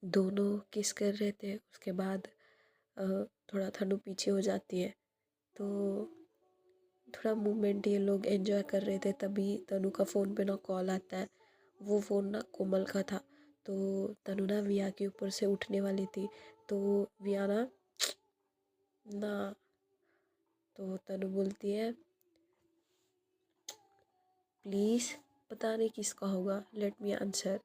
दोनों किस कर रहे थे। उसके बाद थोड़ा तनु पीछे हो जाती है, तो थोड़ा मोमेंट ये लोग एंजॉय कर रहे थे। तभी तनु का फ़ोन पे ना कॉल आता है। वो फ़ोन ना कोमल का था। तो तनु ना विया के ऊपर से उठने वाली थी, तो विया ना ना तो तनु बोलती है प्लीज़, पता नहीं किसका होगा, लेट मी आंसर।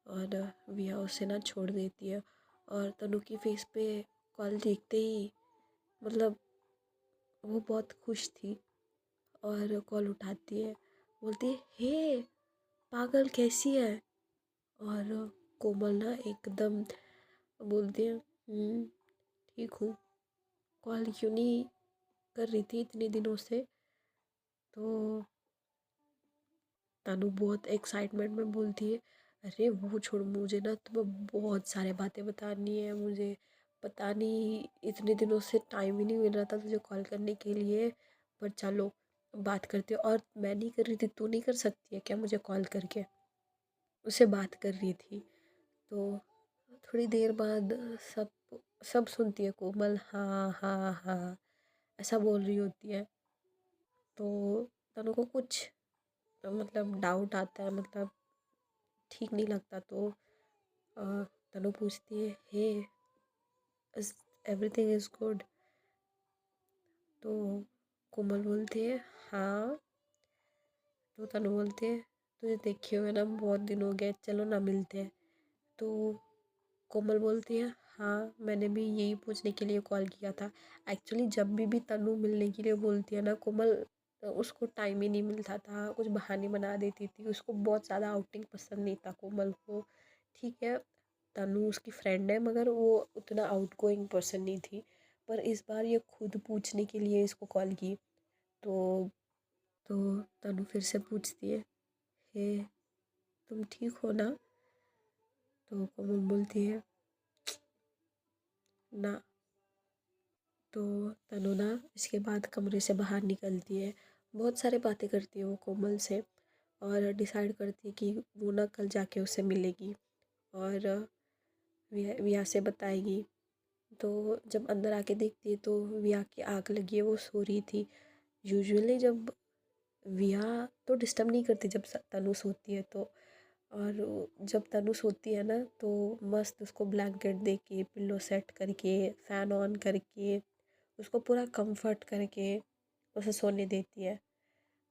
और विया उसे ना छोड़ देती है। और तनु की फेस पे कॉल देखते ही मतलब वो बहुत खुश थी और कॉल उठाती है। बोलती है हे पागल कैसी है। और कोमल ना एकदम बोलती है ठीक हूँ, कॉल क्यों नहीं कर रही थी इतने दिनों से। तो तनु बहुत एक्साइटमेंट में बोलती है अरे वो छोड़, मुझे ना तुम्हें बहुत सारे बातें बतानी है। मुझे पता नहीं इतने दिनों से टाइम ही नहीं मिल रहा था तुझे कॉल करने के लिए, पर चलो बात करते हो। और मैं नहीं कर रही थी, तू नहीं कर सकती है क्या मुझे कॉल करके। उससे बात कर रही थी। तो थोड़ी देर बाद सब सब सुनती है कोमल, हाँ हाँ हाँ ऐसा बोल रही होती है। तो तनु को कुछ मतलब डाउट आता है, मतलब ठीक नहीं लगता। तो अ, तनु पूछती है हे इज एवरीथिंग इज़ गुड। तो कोमल बोलती है हाँ। तो तनु बोलती है तुझे देखे हुए ना बहुत दिन हो गए, चलो ना मिलते हैं। तो कोमल बोलती है हाँ, मैंने भी यही पूछने के लिए कॉल किया था। एक्चुअली जब भी तनु मिलने के लिए बोलती है ना कोमल, उसको टाइम ही नहीं मिलता था, कुछ बहाने बना देती थी। उसको बहुत ज़्यादा आउटिंग पसंद नहीं था कोमल को। ठीक है, तनु उसकी फ्रेंड है मगर वो उतना आउटगोइंग पर्सन नहीं थी। पर इस बार ये खुद पूछने के लिए इसको कॉल की। तो तो तनु फिर से पूछती है हे तुम ठीक हो ना। तो कोमल बोलती है ना। तो तनु ना इसके बाद कमरे से बाहर निकलती है। बहुत सारे बातें करती है वो कोमल से, और डिसाइड करती है कि वो ना कल जाके उससे मिलेगी और विया से बताएगी। तो जब अंदर आके देखती है तो विया की आग लगी है, वो सो रही थी। यूजुअली जब विया तो डिस्टर्ब नहीं करती जब तनु सोती है तो। और जब तनु सोती है ना तो मस्त उसको ब्लैंकेट दे के, पिल्लो सेट करके, फ़ैन ऑन करके, उसको पूरा कंफर्ट करके उसे सोने देती है।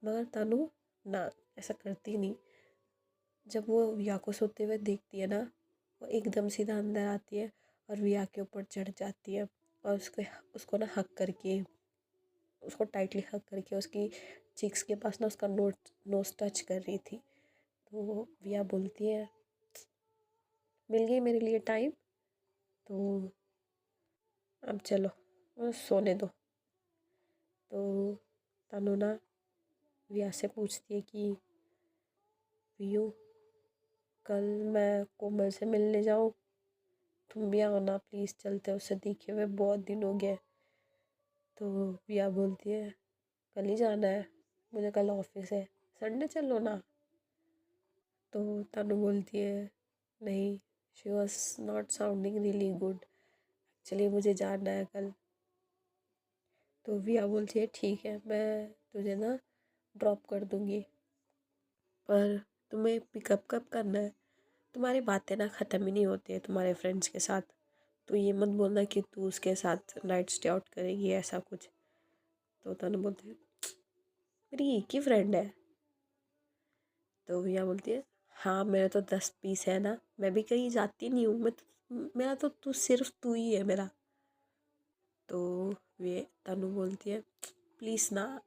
मगर तनु ना ऐसा करती नहीं। जब वो विया को सोते हुए देखती है ना, वो एकदम सीधा अंदर आती है और विया के ऊपर चढ़ जाती है। और उसको उसको ना हक करके, उसको टाइटली हक करके उसकी चिक्स के पास ना उसका नोज टच कर रही थी। तो विया बोलती है मिल गई मेरे लिए टाइम, तो अब चलो सोने दो। तो तनु ना विया से पूछती है कि वियू कल मैं कोमल से मिलने जाऊँ, तुम भी आओ ना प्लीज़, चलते उसे देखे हुए बहुत दिन हो गए। तो विया बोलती है कल ही जाना है, मुझे कल ऑफिस है, संडे चलो ना। तो तनु बोलती है नहीं, she was not sounding really good, चलिए मुझे जाना है कल। तो विया बोलती है ठीक है, मैं तुझे ना ड्रॉप कर दूँगी, पर तुम्हें पिकअप कब करना है। तुम्हारी बातें ना ख़त्म ही नहीं होती है तुम्हारे फ्रेंड्स के साथ। तो ये मत बोलना कि तू उसके साथ नाइट स्टे आउट करेगी ऐसा कुछ। तो तनु बोलती है मेरी एक ही फ्रेंड है। तो भैया बोलती है हाँ मेरे तो 10 पीस है ना, मैं भी कहीं जाती नहीं हूँ, मेरा तो तू सिर्फ तू ही है मेरा। तो वे तनु बोलती है प्लीज़ ना,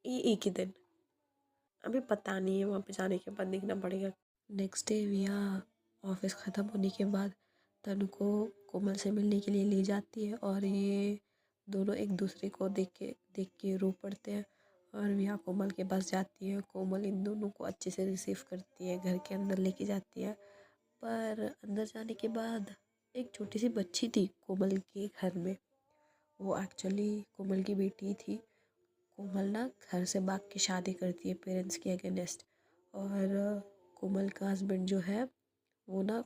ये एक ही दिन, अभी पता नहीं है, वहाँ पे जाने के बाद देखना पड़ेगा। नेक्स्ट डे विया ऑफिस ख़त्म होने के बाद तनु को कोमल से मिलने के लिए ले जाती है, और ये दोनों एक दूसरे को देख के रो पड़ते हैं। और विया कोमल के पास जाती है, कोमल इन दोनों को अच्छे से रिसीव करती है, घर के अंदर लेके जाती है। पर अंदर जाने के बाद एक छोटी सी बच्ची थी कोमल के घर में। वो एक्चुअली कोमल की बेटी थी। कोमल ना घर से भाग के शादी करती है पेरेंट्स के अगेंस्ट। और कोमल का हस्बैंड जो है वो ना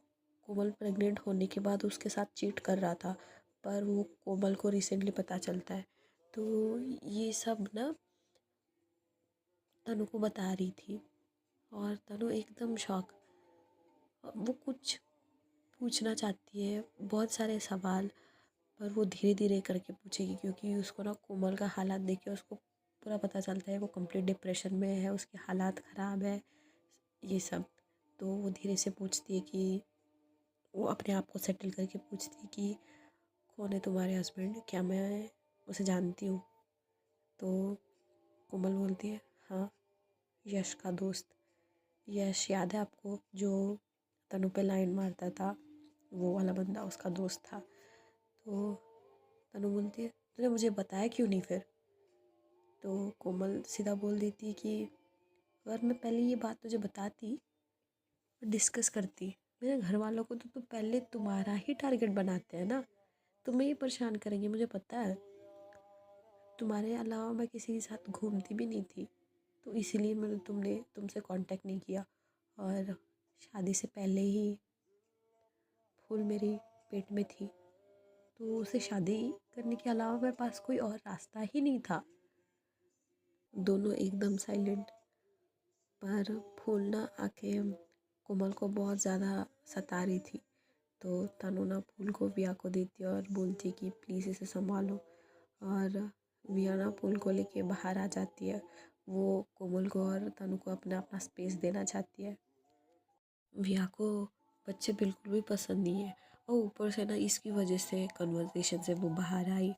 कोमल प्रेग्नेंट होने के बाद उसके साथ चीट कर रहा था, पर वो कोमल को रिसेंटली पता चलता है। तो ये सब ना तनु को बता रही थी और तनु एकदम शॉक। वो कुछ पूछना चाहती है, बहुत सारे सवाल, पर वो धीरे धीरे करके पूछेगी क्योंकि उसको ना कोमल का हालात देख के उसको पूरा पता चलता है वो कंप्लीट डिप्रेशन में है, उसके हालात ख़राब है ये सब। तो वो धीरे से पूछती है कि वो अपने आप को सेटल करके पूछती है कि कौन है तुम्हारे हस्बैंड, क्या मैं उसे जानती हूँ? तो कोमल बोलती है हाँ, यश का दोस्त। यश याद है आपको, जो तनु पे लाइन मारता था, वो वाला बंदा उसका दोस्त था। तो तनु बोलती है तूने मुझे बताया क्यों नहीं फिर? तो कोमल सीधा बोल देती है कि अगर मैं पहले ये बात तुझे बताती, डिस्कस करती, मेरे घर वालों को तो पहले तुम्हारा ही टारगेट बनाते हैं ना, तुम्हें ही परेशान करेंगे, मुझे पता है। तुम्हारे अलावा मैं किसी के साथ घूमती भी नहीं थी, तो इसीलिए मैंने तुमसे कांटेक्ट नहीं किया। और शादी से पहले ही फूल मेरी पेट में थी, तो उसे शादी करने के अलावा मेरे पास कोई और रास्ता ही नहीं था। दोनों एकदम साइलेंट। पर फूल ना आके कोमल को बहुत ज़्यादा सता रही थी, तो तनु ना फूल को विया को देती है और बोलती है कि प्लीज़ इसे संभालो। और विया ना फूल को लेके बाहर आ जाती है। वो कोमल को और तनु को अपना अपना स्पेस देना चाहती है। विया को बच्चे बिल्कुल भी पसंद नहीं है, और ऊपर से ना इसकी वजह से कन्वर्सेशन से वो बाहर आई।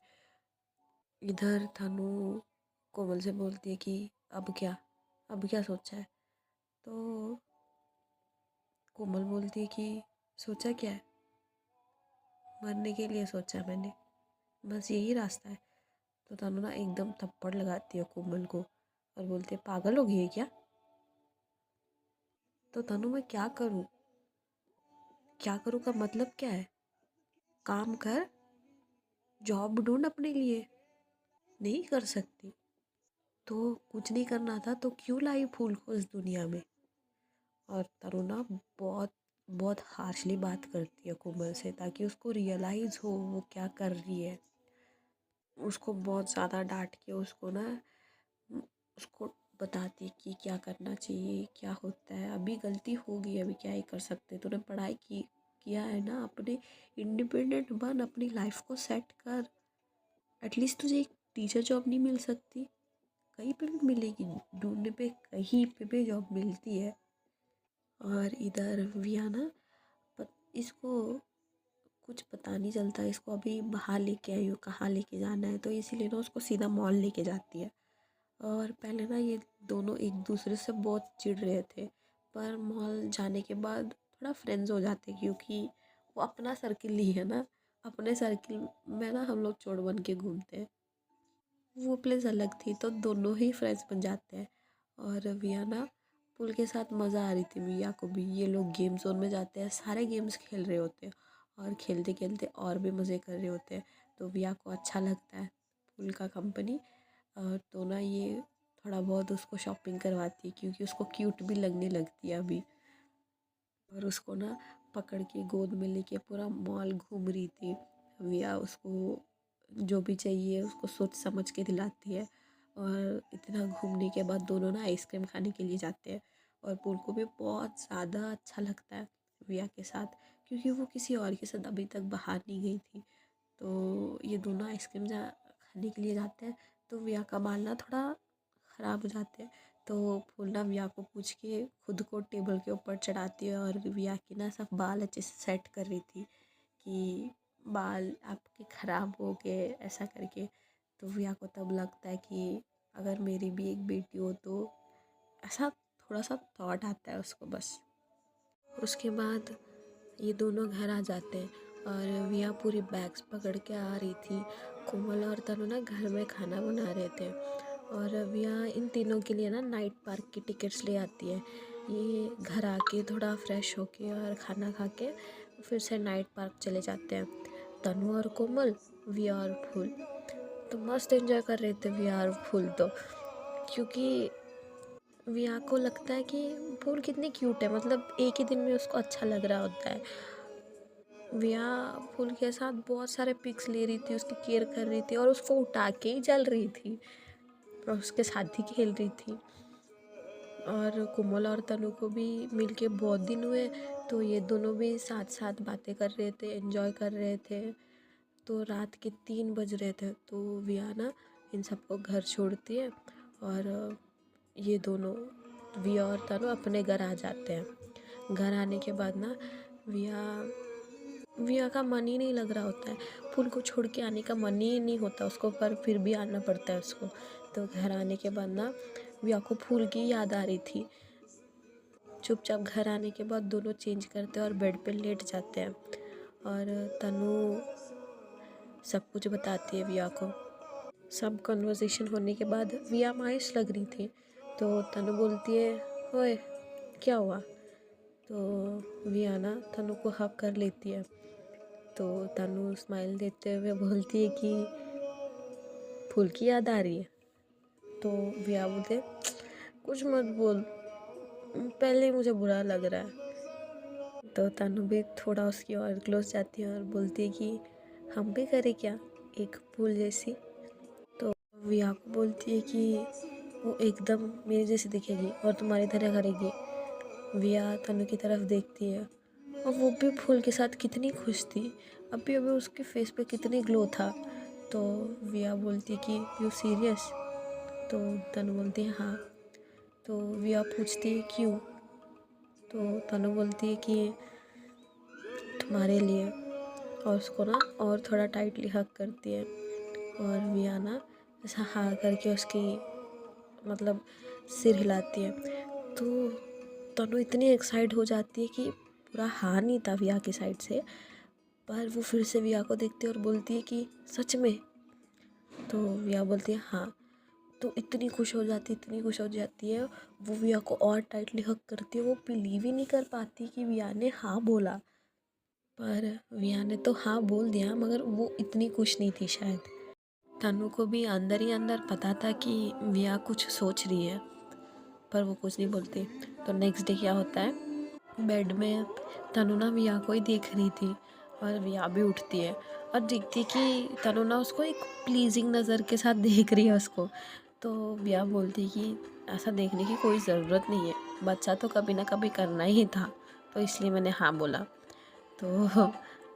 इधर तनु कोमल से बोलती है कि अब क्या सोचा है? तो कोमल बोलती है कि सोचा क्या है? मरने के लिए सोचा मैंने, बस यही रास्ता है। तो तनु ना एकदम थप्पड़ लगाती है कोमल को और बोलती है पागल हो गई है क्या? तो तनु मैं क्या करूं? क्या करूं का मतलब क्या है? काम कर, जॉब ढूंढ अपने लिए। नहीं कर सकती? तो कुछ नहीं करना था तो क्यों लाई फूल को इस दुनिया में? और तनु ना बहुत बहुत हार्शली बात करती है कोमल से, ताकि उसको रियलाइज़ हो वो क्या कर रही है। उसको बहुत ज़्यादा डांट के उसको ना उसको बताती कि क्या करना चाहिए, क्या होता है। अभी गलती हो गई, अभी क्या ही कर सकते। तूने पढ़ाई की किया है ना, अपने इंडिपेंडेंट बन, अपनी लाइफ को सेट कर। एटलीस्ट तुझे एक टीचर जॉब नहीं मिल सकती? कहीं पे भी मिलेगी, ढूंढने पे कहीं पे भी जॉब मिलती है। और इधर वियाना इसको कुछ पता नहीं चलता, इसको अभी बाहर लेके आई हो, कहाँ लेके जाना है, तो इसीलिए ना उसको सीधा मॉल लेके जाती है। और पहले ना ये दोनों एक दूसरे से बहुत चिढ़ रहे थे, पर मॉल जाने के बाद थोड़ा फ्रेंड्स हो जाते, क्योंकि वो अपना सर्किल ही है ना। अपने सर्किल में ना हम लोग चोर बन के घूमते हैं। वो प्लेस अलग थी, तो दोनों ही फ्रेंड्स बन जाते हैं। और विया ना पुल के साथ मज़ा आ रही थी विया को भी। ये लोग गेम जोन में जाते हैं, सारे गेम्स खेल रहे होते हैं और खेलते खेलते और भी मज़े कर रहे होते हैं। तो विया को अच्छा लगता है पुल का कंपनी। और तो ना ये थोड़ा बहुत उसको शॉपिंग करवाती है, क्योंकि उसको क्यूट भी लगने लगती है अभी। और उसको ना पकड़ के गोद में लेके पूरा मॉल घूम रही थी विया। उसको जो भी चाहिए उसको सोच समझ के दिलाती है। और इतना घूमने के बाद दोनों ना आइसक्रीम खाने के लिए जाते हैं। और पुल को भी बहुत ज़्यादा अच्छा लगता है विया के साथ, क्योंकि वो किसी और के साथ अभी तक बाहर नहीं गई थी। तो ये दोनों आइसक्रीम जा खाने के लिए जाते हैं, तो विया का बाल ना थोड़ा ख़राब हो जाते हैं। तो फूल ना विया को पूछ के खुद को टेबल के ऊपर चढ़ाती है और विया की ना सब बाल अच्छे से सेट कर रही थी कि बाल आपके ख़राब हो गए ऐसा करके। तो विया को तब लगता है कि अगर मेरी भी एक बेटी हो तो, ऐसा थोड़ा सा थॉट आता है उसको बस। उसके बाद ये दोनों घर आ जाते हैं और विया पूरी बैग्स पकड़ के आ रही थी। कोमल और तनु ना घर में खाना बना रहे थे और विया इन तीनों के लिए ना नाइट पार्क की टिकट्स ले आती है। ये घर आके थोड़ा फ्रेश होके और खाना खा के फिर से नाइट पार्क चले जाते हैं। तनु और कोमल, विया और फूल तो मस्त एंजॉय कर रहे थे। विया और फूल तो, क्योंकि विया को लगता है कि फूल कितनी क्यूट है, मतलब एक ही दिन में उसको अच्छा लग रहा होता है। विया फूल के साथ बहुत सारे पिक्स ले रही थी, उसकी केयर कर रही थी और उसको उठा के ही चल रही थी और उसके साथ ही खेल रही थी। और कोमल और तनु को भी मिलके बहुत दिन हुए, तो ये दोनों भी साथ साथ बातें कर रहे थे, एंजॉय कर रहे थे। तो रात के 3 बज रहे थे, तो विया ना इन सबको घर छोड़ती है और ये दोनों विया और तनु अपने घर आ जाते हैं। घर आने के बाद ना विया विया का मन ही नहीं लग रहा होता है, फूल को छोड़ के आने का मन ही नहीं होता उसको, पर फिर भी आना पड़ता है उसको। तो घर आने के बाद ना विया को फूल की याद आ रही थी। चुपचाप घर आने के बाद दोनों चेंज करते हैं और बेड पे लेट जाते हैं और तनु सब कुछ बताती है विया को। सब कन्वर्सेशन होने के बाद विया मायूस लग रही थी, तो तनु बोलती है, ओए क्या हुआ? तो विया ना तनु को हक कर लेती है। तो तनु स्माइल देते हुए बोलती है कि फूल की याद आ रही है। तो विया बोलते, कुछ मत बोल, पहले ही मुझे बुरा लग रहा है। तो तनु भी थोड़ा उसकी और क्लोज जाती है और बोलती है कि हम भी करें क्या एक फूल जैसी। तो विया को बोलती है कि वो एकदम मेरे जैसी दिखेगी और तुम्हारी तरह करेगी। विया तनु की तरफ देखती है और वो भी फूल के साथ कितनी खुश थी, अभी अभी उसके फेस पे कितनी ग्लो था। तो विया बोलती है कि यू सीरियस? तो तनु बोलती है हाँ। तो विया पूछती है क्यों? तो तनु बोलती है कि तुम्हारे लिए, और उसको ना और थोड़ा टाइटली हग करती है और विया ना ऐसा हाँ करके उसकी मतलब सिर हिलाती है। तो तनु इतनी एक्साइट हो जाती है कि पूरा हाँ नहीं था विया की साइड से, पर वो फिर से विया को देखती है और बोलती है कि सच में? तो विया बोलती है हाँ। तो इतनी खुश हो जाती है, इतनी खुश हो जाती है, वो विया को और टाइटली हग करती है। वो बिलीव ही नहीं कर पाती कि विया ने हाँ बोला, पर विया ने तो हाँ बोल दिया, मगर वो इतनी खुश नहीं थी शायद। तनु को भी अंदर ही अंदर पता था कि विया कुछ सोच रही है, पर वो कुछ नहीं बोलती। तो नेक्स्ट डे क्या होता है, बेड में तनु ना विया को ही देख रही थी और विया भी उठती है और देखती कि तनु ना उसको एक प्लीजिंग नज़र के साथ देख रही है उसको। तो विया बोलती कि ऐसा देखने की कोई ज़रूरत नहीं है, बच्चा तो कभी ना कभी करना ही था, तो इसलिए मैंने हाँ बोला। तो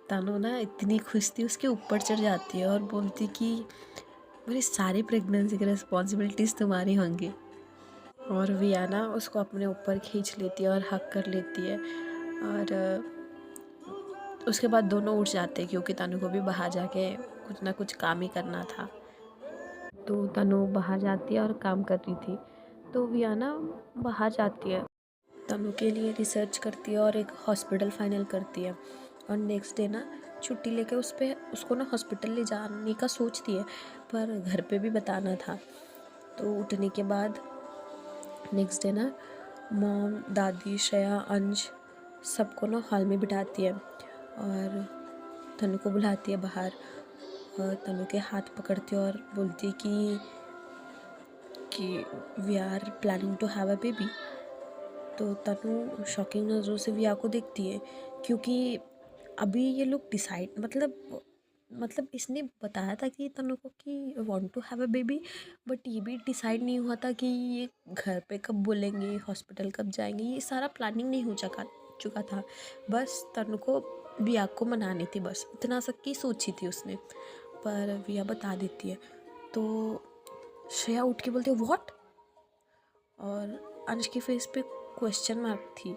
तनु ना इतनी खुश थी, उसके ऊपर चढ़ जाती है और बोलती कि मेरी सारी प्रेगनेंसी की रिस्पॉन्सिबिलिटीज़ तुम्हारी होंगी। और विया ना उसको अपने ऊपर खींच लेती है और हक कर लेती है। और उसके बाद दोनों उठ जाते हैं क्योंकि तनु को भी बाहर जाके कुछ ना कुछ काम ही करना था। तो तनु बाहर जाती है और काम कर रही थी, तो विया ना बाहर जाती है, तनु के लिए रिसर्च करती है और एक हॉस्पिटल फाइनल करती है। और नेक्स्ट डे ना छुट्टी लेके उसको ना हॉस्पिटल ले जाने का सोचती है, पर घर पे भी बताना था। तो उठने के बाद नेक्स्ट डे ना मॉम, दादी, श्रेया, अंश सबको ना हॉल में बिठाती है और तनु को बुलाती है बाहर और तनु के हाथ पकड़ती है और बोलती है कि we are planning to have a baby. तो तनु शॉकिंग नज़रों से विया को देखती है, क्योंकि अभी ये लोग डिसाइड मतलब इसने बताया था कि तनु को कि want to have a baby, but ये भी डिसाइड नहीं हुआ था कि ये घर पे कब बोलेंगे, हॉस्पिटल कब जाएंगे, ये सारा प्लानिंग नहीं हो चुका था। बस तनु को विया को मनानी थी, बस इतना सब की सोची थी उसने, पर विया बता देती है। तो श्रेया उठ के बोलती है व्हाट, और अंश की फेस पे क्वेश्चन मार्क थी।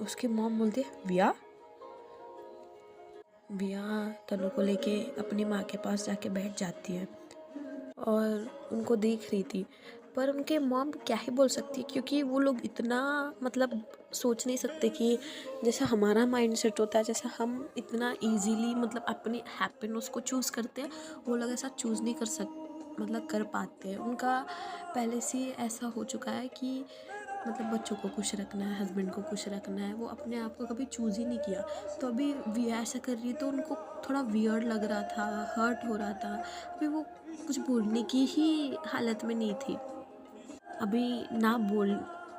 उसकी मॉम बोलती है विया। विया तनु को लेके अपनी माँ के पास जाके बैठ जाती है और उनको देख रही थी, पर उनके मॉम क्या ही बोल सकती है, क्योंकि वो लोग इतना मतलब सोच नहीं सकते कि जैसा हमारा माइंड सेट होता है, जैसा हम इतना इजीली मतलब अपनी हैप्पीनेस को चूज़ करते हैं, वो लोग ऐसा चूज़ नहीं मतलब कर पाते हैं। उनका पहले से ही ऐसा हो चुका है कि मतलब बच्चों को खुश रखना है, हस्बैंड को खुश रखना है, वो अपने आप को कभी चूज़ ही नहीं किया। तो अभी विया ऐसा कर रही है तो उनको थोड़ा वियर्ड लग रहा था, हर्ट हो रहा था। अभी वो कुछ बोलने की ही हालत में नहीं थी, अभी ना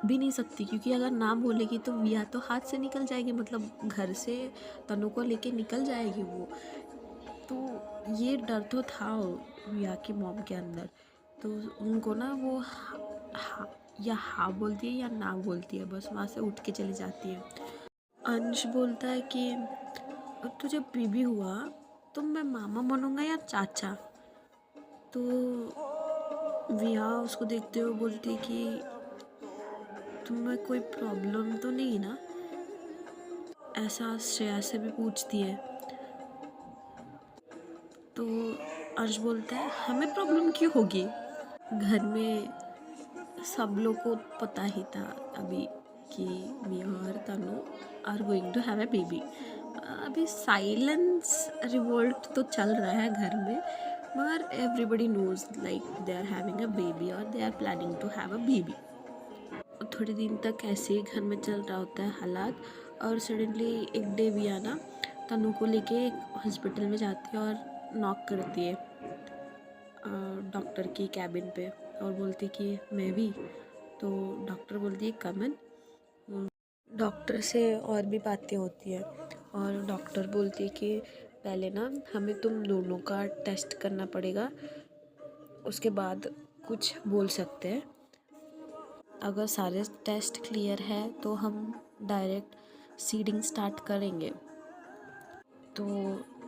भी नहीं सकती, क्योंकि अगर ना बोलेगी तो विया तो हाथ से निकल जाएगी, मतलब घर से तनु को लेके निकल जाएगी वो। तो ये डर तो था विया की मॉम के अंदर। तो उनको ना वो या हाँ बोलती है या ना बोलती है, बस वहाँ से उठ के चली जाती है। अंश बोलता है कि अब तुझे बेबी हुआ तो मैं मामा बनूंगा या चाचा। तो विया उसको देखते हुए बोलती है कि तुम्हें कोई प्रॉब्लम तो नहीं ना, ऐसा श्रेया से भी पूछती है। तो अर्श बोलता है हमें प्रॉब्लम क्यों होगी, घर में सब लोग को पता ही था अभी कि वी और Tanu are going to have a baby. अभी साइलेंस रिवोल्ट तो चल रहा है घर में, मगर everybody knows like they are having a baby और they are planning to have a baby. थोड़े दिन तक ऐसे ही घर में चल रहा होता है हालात, और सडनली एक डे वियाना तनु को लेके हॉस्पिटल में जाती है और नॉक करती है डॉक्टर की कैबिन पे और बोलती कि मैं भी। तो डॉक्टर बोलती है कम इन। डॉक्टर से और भी बातें होती है और डॉक्टर बोलती है कि पहले ना हमें तुम दोनों का टेस्ट करना पड़ेगा, उसके बाद कुछ बोल सकते हैं। अगर सारे टेस्ट क्लियर है तो हम डायरेक्ट सीडिंग स्टार्ट करेंगे। तो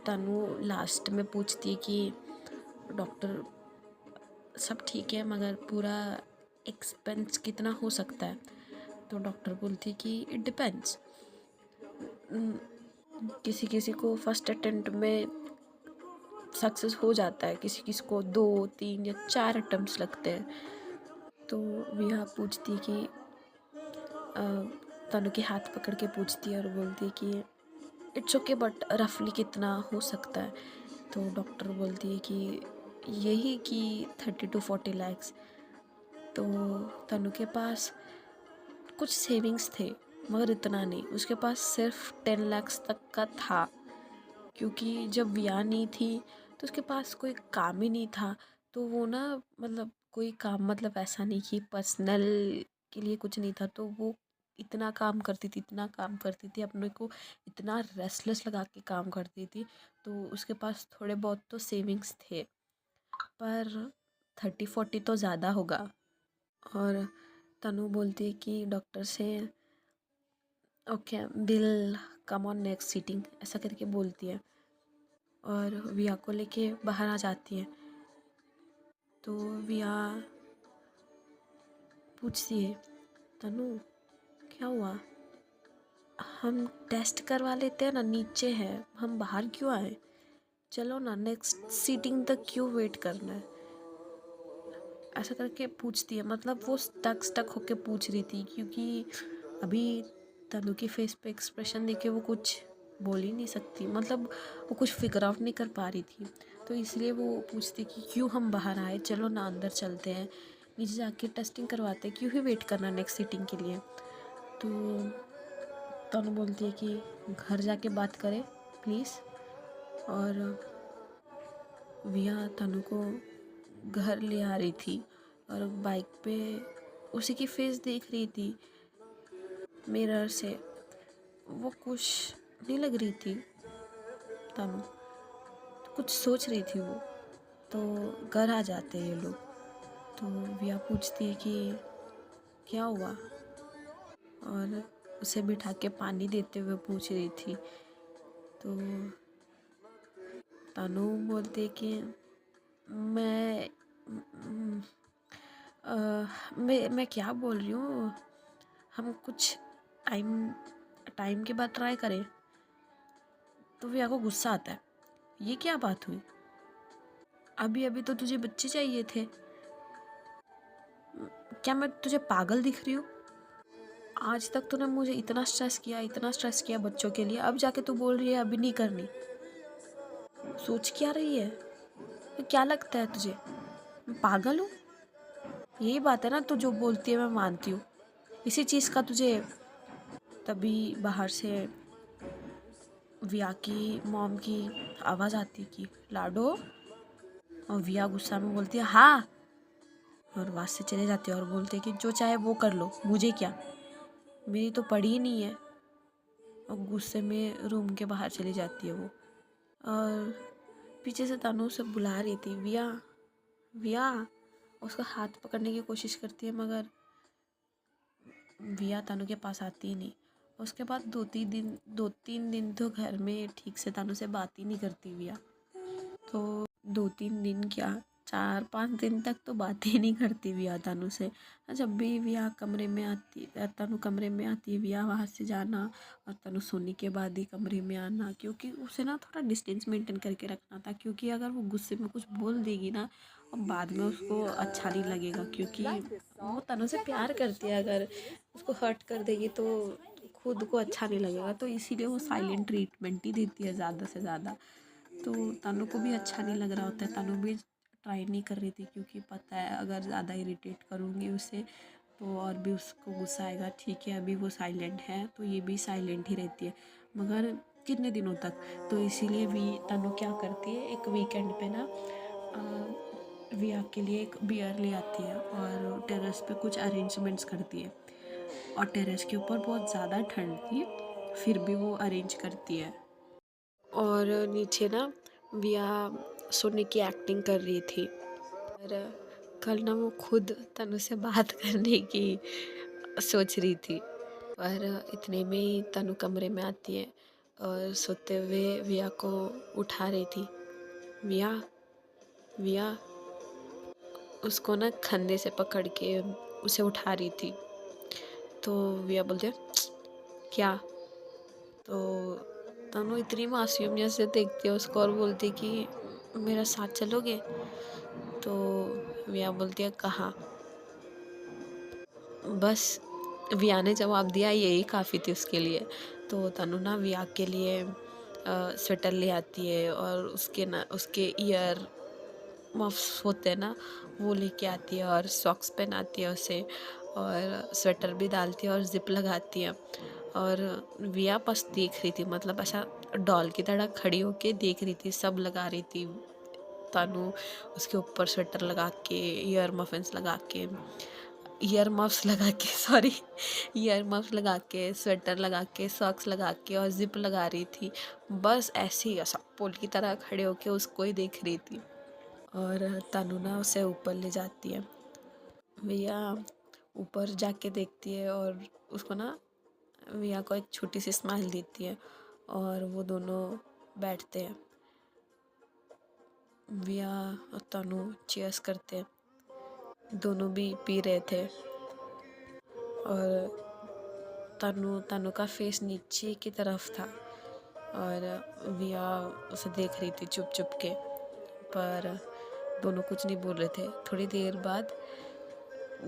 तनु लास्ट में पूछती है कि डॉक्टर सब ठीक है मगर पूरा एक्सपेंस कितना हो सकता है। तो डॉक्टर बोलती है कि इट डिपेंड्स, किसी किसी को फर्स्ट अटेम्प्ट में सक्सेस हो जाता है, किसी किसी को 2 3 या 4 अटेम्प्ट्स लगते हैं। तो विहा पूछती है कि तनु के हाथ पकड़ के पूछती है और बोलती है कि इट्स ओके बट रफली कितना हो सकता है। तो डॉक्टर बोलती है कि यही कि 30 to 40 lakhs। तो तनु के पास कुछ सेविंग्स थे मगर इतना नहीं, उसके पास सिर्फ 10 lakhs तक का था, क्योंकि जब विया नहीं थी तो उसके पास कोई काम ही नहीं था। तो वो ना मतलब कोई काम मतलब ऐसा नहीं कि पर्सनल के लिए कुछ नहीं था, तो वो इतना काम करती थी, इतना काम करती थी, अपने को इतना रेस्टलेस लगा के काम करती थी। तो उसके पास थोड़े बहुत तो सेविंग्स थे, पर 30 40 तो ज़्यादा होगा। और तनु बोलती है कि डॉक्टर से okay we'll come on next sitting, ऐसा करके बोलती है और विया को लेके बाहर आ जाती है। तो विया पूछती है तनु क्या हुआ, हम टेस्ट करवा लेते हैं ना, नीचे है, हम बाहर क्यों आए, चलो ना नेक्स्ट सीटिंग तक क्यों वेट करना है, ऐसा करके पूछती है। मतलब वो स्टक होके पूछ रही थी, क्योंकि अभी तनु की फेस पे एक्सप्रेशन देखे वो कुछ बोल ही नहीं सकती, मतलब वो कुछ फिगर आउट नहीं कर पा रही थी। तो इसलिए वो पूछती कि क्यों हम बाहर आए, चलो ना अंदर चलते हैं, नीचे जाके टेस्टिंग करवाते हैं, क्यों ही वेट करना नेक्स्ट सीटिंग के लिए। तो तनु बोलती है कि घर जाके बात करें प्लीज़। और विया तनु को घर ले आ रही थी और बाइक पे उसी की फेस देख रही थी मिरर से, वो खुश नहीं लग रही थी तनु, कुछ सोच रही थी वो। तो घर आ जाते हैं ये लोग। तो विया पूछती है कि क्या हुआ, और उसे बिठा के पानी देते हुए पूछ रही थी। तो तनु बोलते कि मैं मैं क्या बोल रही हूँ, हम कुछ टाइम टाइम के बाद ट्राई करें। तो विया को गुस्सा आता है, ये क्या बात हुई, अभी अभी तो तुझे बच्चे चाहिए थे, क्या मैं तुझे पागल दिख रही हूँ, आज तक तूने मुझे इतना स्ट्रेस किया बच्चों के लिए, अब जाके तू बोल रही है अभी नहीं करनी, सोच क्या रही है, क्या लगता है तुझे मैं पागल हूँ। यही बात है ना, तू जो बोलती है मैं मानती हूँ, इसी चीज़ का तुझे। तभी बाहर से विया की मॉम की आवाज़ आती है कि लाडो, और विया गुस्सा में बोलती है हाँ और वहाँ से चले जाते हैं और बोलते कि जो चाहे वो कर लो, मुझे क्या, मेरी तो पड़ी ही नहीं है। और गुस्से में रूम के बाहर चली जाती है वो। और पीछे से तनु उसे बुला रही थी, विया विया। उसका हाथ पकड़ने की कोशिश करती है मगर विया तनु के पास आती ही नहीं। उसके बाद 2-3 दिन तो घर में ठीक से तनु से बात ही नहीं करती विया। तो 2-3 दिन क्या, 4-5 दिन तक तो बात ही नहीं करती विया तनु से। जब भी विया कमरे में आती, तनु कमरे में आती है, विया वहाँ से जाना और तनु सोने के बाद ही कमरे में आना, क्योंकि उसे ना थोड़ा डिस्टेंस मेंटेन करके रखना था। क्योंकि अगर वो गुस्से में कुछ बोल देगी ना और बाद में उसको अच्छा नहीं लगेगा, क्योंकि वो तनु से प्यार करती है। अगर उसको हर्ट कर देगी तो खुद को अच्छा नहीं लगेगा, तो इसीलिए वो साइलेंट ट्रीटमेंट ही देती है ज़्यादा से ज़्यादा। तो तनु को भी अच्छा नहीं लग रहा होता है। तनु भी ट्राई नहीं कर रही थी, क्योंकि पता है अगर ज़्यादा इरिटेट करूँगी उसे तो और भी उसको गुस्सा आएगा। ठीक है, अभी वो साइलेंट है तो ये भी साइलेंट ही रहती है, मगर कितने दिनों तक। तो इसीलिए भी तनु क्या करती है, एक वीकेंड पे ना विया के लिए एक बियर ले आती है और टेरेस पे कुछ अरेंजमेंट्स करती है। और टेरेस के ऊपर बहुत ज़्यादा ठंड थी, फिर भी वो अरेंज करती है। और नीचे ना विया सोने की एक्टिंग कर रही थी। और कल ना वो खुद तनु से बात करने की सोच रही थी। पर इतने में ही तनु कमरे में आती है और सोते हुए विया को उठा रही थी। विया विया उसको ना कंधे से पकड़ के उसे उठा रही थी। तो विया बोलते क्या। तो तनु इतनी मासूमियत से देखती है उसको और बोलती कि मेरा साथ चलोगे। तो विया बोलती है कहाँ। बस विया ने जवाब दिया, यही काफ़ी थी उसके लिए। तो तनु ना विया के लिए स्वेटर ले आती है और उसके ईयर मफ्स होते हैं ना, वो लेके आती है और सॉक्स पहनाती है उसे और स्वेटर भी डालती है और जिप लगाती है। और विया बस देख रही थी, मतलब ऐसा डॉल की तरह खड़ी होके देख रही थी, सब लगा रही थी तनु उसके ऊपर स्वेटर लगा के, ईयर मफ्स लगा के सॉरी ईयर मफ्स लगा के, स्वेटर लगा के, सॉक्स लगा के और जिप लगा रही थी। बस ऐसे ही ऐसा पोल की तरह खड़े होके उसको ही देख रही थी। और तनु ना उसे ऊपर ले जाती है। विया ऊपर जाके देखती है और उसको ना विया को एक छोटी सी स्माइल देती है और वो दोनों बैठते हैं। विया और तनु चीयर्स करते हैं, दोनों भी पी रहे थे। और तनु का फेस नीचे की तरफ था और विया उसे देख रही थी चुप चुप के, पर दोनों कुछ नहीं बोल रहे थे। थोड़ी देर बाद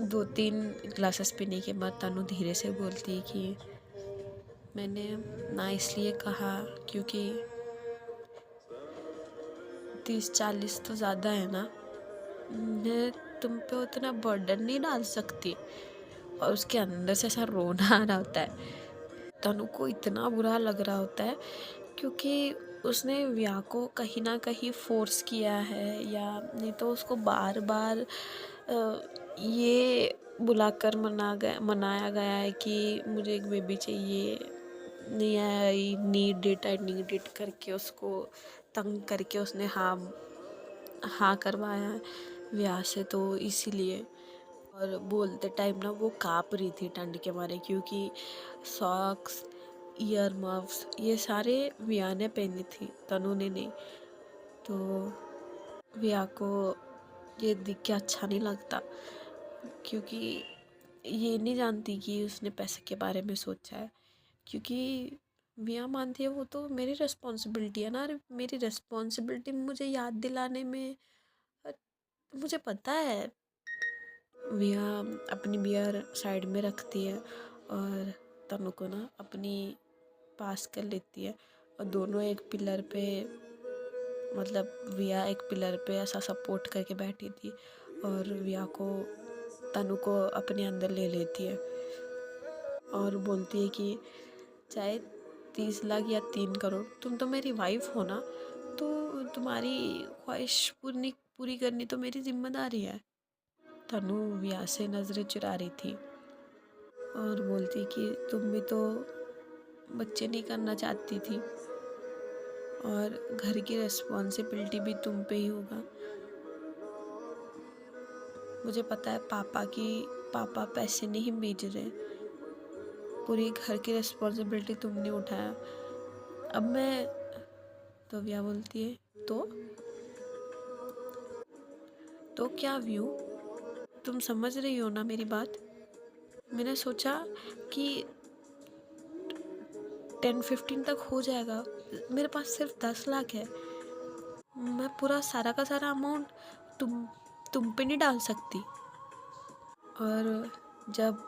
2-3 ग्लासेस पीने के बाद तनु धीरे से बोलती कि मैंने ना इसलिए कहा क्योंकि 30-40 तो ज़्यादा है ना, मैं तुम पे उतना बर्डन नहीं डाल सकती। और उसके अंदर से ऐसा रोना आ रहा होता है। तनु को इतना बुरा लग रहा होता है क्योंकि उसने विया को कहीं ना कहीं फोर्स किया है, या नहीं तो उसको बार बार ये बुलाकर मनाया गया है कि मुझे एक बेबी चाहिए, नहीं आई नीड इट करके उसको तंग करके उसने हाँ हाँ करवाया है विया से। तो इसीलिए, और बोलते टाइम ना वो काँप रही थी ठंड के मारे, क्योंकि सॉक्स, ईयर मफ्स ये सारे विया ने पहनी थी, तनु ने नहीं। तो विया को ये दिख के अच्छा नहीं लगता, क्योंकि ये नहीं जानती कि उसने पैसे के बारे में सोचा है। क्योंकि विया मानती है वो तो मेरी रिस्पॉन्सिबिलिटी है ना, मेरी रिस्पॉन्सिबिलिटी मुझे याद दिलाने में, मुझे पता है। विया अपनी बियर साइड में रखती है और तनु को ना अपनी पास कर लेती है और दोनों एक पिलर पे, मतलब विया एक पिलर पे ऐसा सपोर्ट करके बैठी थी और विया को तनु को अपने अंदर ले लेती है और बोलती है कि चाहे 30 लाख या 3 करोड़, तुम तो मेरी वाइफ हो ना, तो तुम्हारी ख्वाहिश पूरी करनी तो मेरी जिम्मेदारी है। तनु विया से नज़रें चुरा रही थी और बोलती कि तुम भी तो बच्चे नहीं करना चाहती थी और घर की रिस्पॉन्सिबिलिटी भी तुम पे ही होगा। मुझे पता है पापा पैसे नहीं भेज रहे, पूरी घर की रिस्पॉन्सिबिलिटी तुमने उठाया। अब मैं तो विया बोलती है तो क्या व्यू, तुम समझ रही हो ना मेरी बात? मैंने सोचा कि 10-15 तक हो जाएगा, मेरे पास सिर्फ 10 लाख है, मैं पूरा सारा का सारा अमाउंट तुम पे नहीं डाल सकती। और जब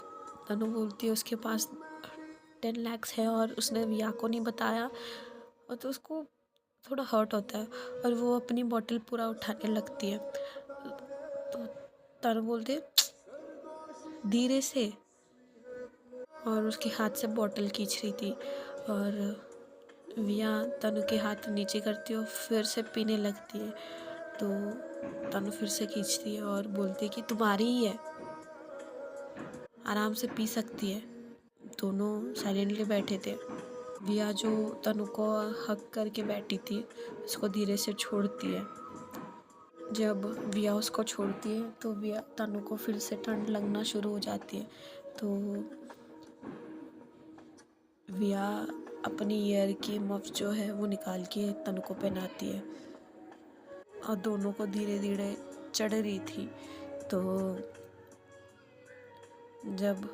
तनु बोलती है उसके पास 10 लाख है और उसने विया को नहीं बताया, और तो उसको थोड़ा हर्ट होता है और वो अपनी बॉटल पूरा उठाने लगती है। तो तनु बोलती है धीरे से, और उसके हाथ से बॉटल खींच रही थी और विया तनु के हाथ नीचे करती है और फिर से पीने लगती है। तो तनु फिर से खींचती है और बोलती है कि तुम्हारी ही है, आराम से पी सकती है। दोनों साइलेंटली बैठे थे। विया जो तनु को हक करके बैठी थी उसको धीरे से छोड़ती है। जब विया उसको छोड़ती है तो विया तनु को फिर से ठंड लगना शुरू हो जाती है। तो विया अपनी ईयर की मफ जो है वो निकाल के तनु को पहनाती है और दोनों को धीरे धीरे चढ़ रही थी। तो जब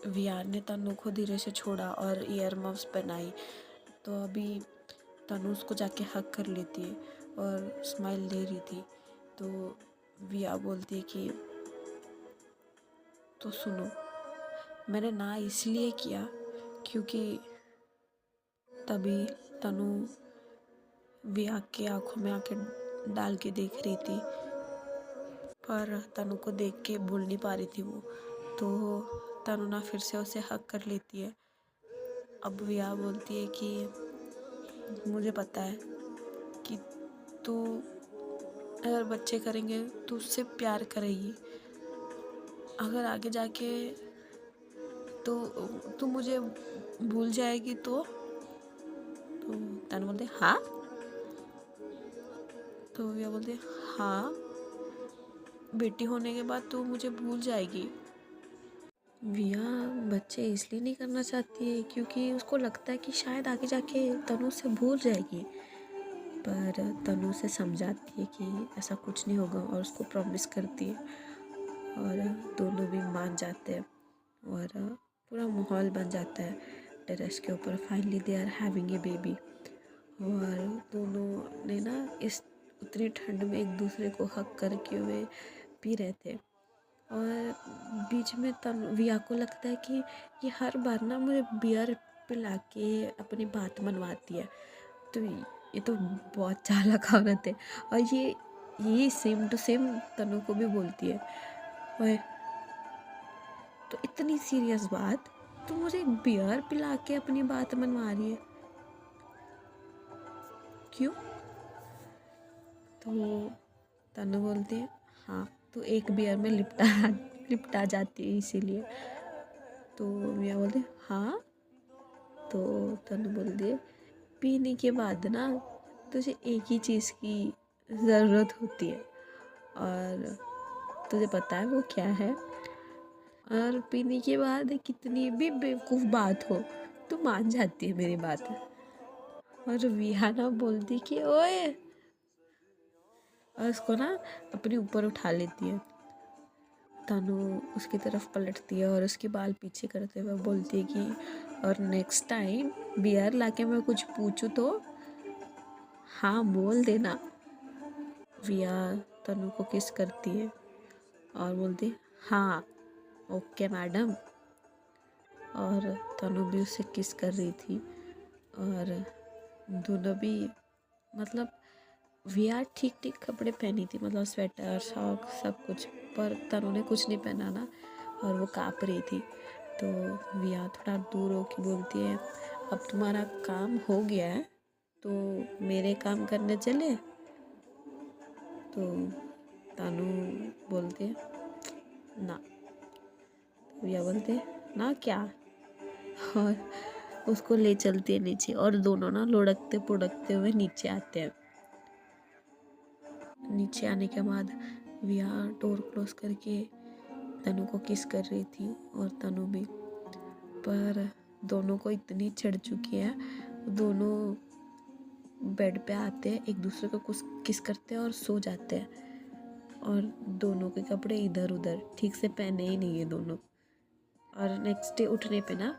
विया ने तनु को धीरे से छोड़ा और ईयर मफ्स पहनाई तो अभी तनु उसको जाके हक कर लेती है और स्माइल दे रही थी। तो विया बोलती है कि तो सुनो, मैंने ना इसलिए किया क्योंकि तभी तनु विया की आंखों में आंखें डाल के देख रही थी, पर तनु को देख के बोल नहीं पा रही थी वो। तो तनु ना फिर से उसे हक कर लेती है। अब विया बोलती है कि मुझे पता है कि तू अगर बच्चे करेंगे तो उससे प्यार करेगी, अगर आगे जाके तो तू मुझे भूल जाएगी तो तनु बोलते हाँ। तो विया बोलते हाँ, बेटी होने के बाद तू मुझे भूल जाएगी। विया बच्चे इसलिए नहीं करना चाहती है क्योंकि उसको लगता है कि शायद आगे जाके तनु से भूल जाएगी, पर तनु से समझाती है कि ऐसा कुछ नहीं होगा और उसको प्रॉमिस करती है और दोनों भी मान जाते हैं और पूरा माहौल बन जाता है टेरेस के ऊपर। Finally they are having a baby और दोनों ने ना इस उतनी ठंड में एक दूसरे को हक करके हुए पी रहे थे। और बीच में तनु विया को लगता है कि ये हर बार ना मुझे बियर पिला के अपनी बात मनवाती है, तो ये तो बहुत चालाक औरत है। और ये सेम टू सेम तनु को भी बोलती है, ओए तो इतनी सीरियस बात, तू मुझे बियर पिला के अपनी बात मनवा रही है, क्यों? तो तनु बोलती है हाँ, तो एक बियर में लिपटा जाती है इसीलिए। तो मियाँ बोलते हाँ। तो तनु बोलती है पीने के बाद ना तुझे एक ही चीज़ की ज़रूरत होती है और तुझे पता है वो क्या है? और पीने के बाद कितनी भी बेवकूफ़ बात हो तो मान जाती है मेरी बात। और विहाना बोलती कि ओए, और उसको ना अपने ऊपर उठा लेती है। तनु उसकी तरफ पलटती है और उसके बाल पीछे करते हुए बोलती है कि और नेक्स्ट टाइम बियर लाके मैं कुछ पूछूं तो हाँ बोल देना। विया तनु को किस करती है और बोलती हाँ ओके मैडम। और तनु भी उससे किस कर रही थी और दोनों भी मतलब विया ठीक ठीक कपड़े पहनी थी, मतलब स्वेटर शॉक सब कुछ, पर तनु ने कुछ नहीं पहना ना और वो काँप रही थी। तो विया थोड़ा दूर होके बोलती है अब तुम्हारा काम हो गया है तो मेरे काम करने चले। तो तानू बोलते ना, विया बोलते ना क्या, और उसको ले चलती है नीचे और दोनों ना लुढ़कते पुढ़कते हुए नीचे आते हैं। नीचे आने के बाद विया डोर क्लोज करके तनु को किस कर रही थी और तनु भी, पर दोनों को इतनी चढ़ चुकी है, दोनों बेड पे आते हैं, एक दूसरे को कुछ किस करते हैं और सो जाते हैं, और दोनों के कपड़े इधर उधर ठीक से पहने ही नहीं है दोनों। और नेक्स्ट डे उठने पे ना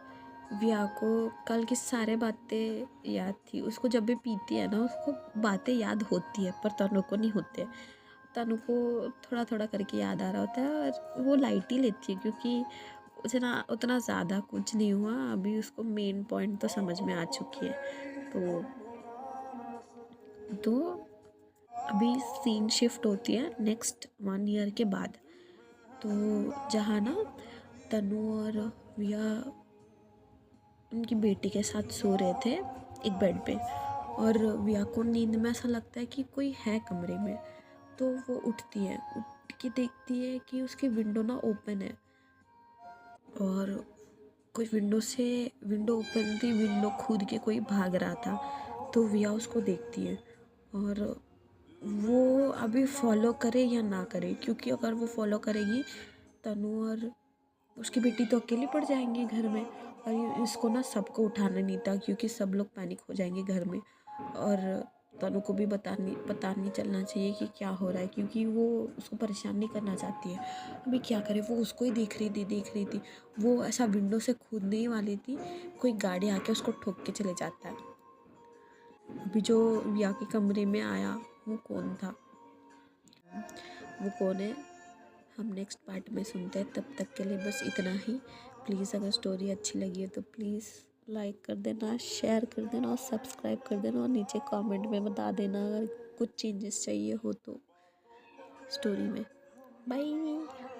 विया को कल की सारे बातें याद थी। उसको जब भी पीती है ना उसको बातें याद होती है, पर तनु को नहीं होते। तनु को थोड़ा थोड़ा करके याद आ रहा होता है और वो लाइट ही लेती है, क्योंकि उसे ना उतना ज़्यादा कुछ नहीं हुआ अभी, उसको मेन पॉइंट तो समझ में आ चुकी है। तो अभी सीन शिफ्ट होती है नेक्स्ट 1 ईयर के बाद। तो जहाँ ना तनु और विया उनकी बेटी के साथ सो रहे थे एक बेड पे, और विया को नींद में ऐसा लगता है कि कोई है कमरे में। तो वो उठती है, उठ के देखती है कि उसकी विंडो ना ओपन है, और कोई विंडो ओपन थी, विंडो खोद के कोई भाग रहा था। तो विया उसको देखती है, और वो अभी फॉलो करे या ना करे, क्योंकि अगर वो फॉलो करेगी तनु और उसकी बेटी तो अकेले पड़ जाएंगे घर में, और इसको ना सबको उठाना नहीं था, क्योंकि सब लोग पैनिक हो जाएंगे घर में, और तनु को भी पता नहीं चलना चाहिए कि क्या हो रहा है, क्योंकि वो उसको परेशान नहीं करना चाहती है। अभी क्या करे, वो उसको ही देख रही थी। वो ऐसा विंडो से कूदने ही वाली थी, कोई गाड़ी आके उसको ठोक के चले जाता है। अभी जो विया के कमरे में आया वो कौन था, वो कौन है, हम नेक्स्ट पार्ट में सुनते हैं। तब तक के लिए बस इतना ही। प्लीज़ अगर स्टोरी अच्छी लगी है तो प्लीज़ लाइक कर देना, शेयर कर देना और सब्सक्राइब कर देना, और नीचे कमेंट में बता देना अगर कुछ चेंजेस चाहिए हो तो स्टोरी में। बाय।